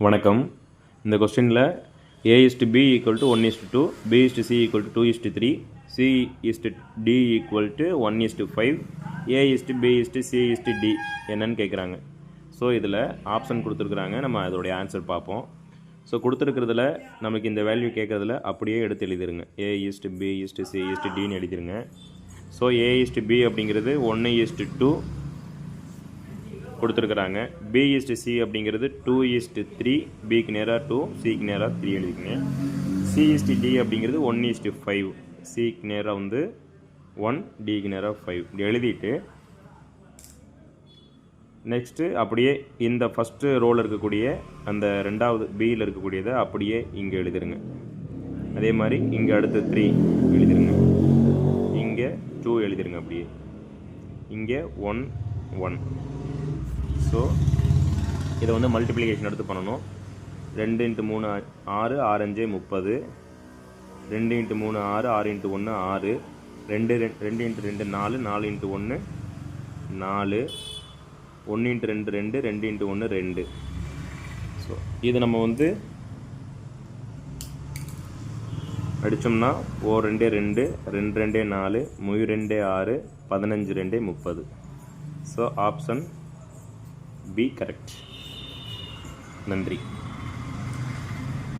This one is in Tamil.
வணக்கம். இந்த கொஸ்டினில் A/B = 1:2, B/C = 2:3, C/D = 1:5, A/B/C/D என்னன்னு கேட்குறாங்க. ஸோ இதில் ஆப்ஷன் கொடுத்துருக்குறாங்க. நம்ம அதோடைய ஆன்சர் பார்ப்போம். ஸோ கொடுத்துருக்கிறதுல நமக்கு இந்த வேல்யூ கேட்குறதுல அப்படியே எடுத்து எழுதிருங்க. A/B/C/Dன்னு எழுதிருங்க. ஸோ A/B அப்படிங்கிறது 1:2 கொடுத்துருக்குறாங்க. B/C அப்படிங்கிறது 2:3, Bக்கு நேராக 2, Cக்கு நேராக 3 எழுதிக்கங்க. C/D அப்படிங்கிறது 1:5, Cக்கு நேராக 1, Dக்கு நேராக 5 இப்படி எழுதிட்டு நெக்ஸ்ட்டு அப்படியே இந்த ஃபஸ்ட்டு ரோவில் இருக்கக்கூடிய அந்த ரெண்டாவது Bயில் இருக்கக்கூடியதை அப்படியே இங்கே எழுதிருங்க. அதே மாதிரி இங்கே அடுத்து 3 எழுதிருங்க. இங்கே 2 எழுதிருங்க. அப்படியே இங்கே 1, 1. ஸோ இதை மல்டிப்ளிகேஷன் எடுத்து பண்ணணும். 2 × 3 6, 6 5 30, 2 × 3 6, 6 × 1 6, 2 × 2 4, 4 × 1 4, 1 × 2 2, 2 × 1 2. ஸோ இது நம்ம அடித்தோம்னா 4 2 2, 2 2 4, 3 2 6, 15 2 30. So option B correct. நன்றி.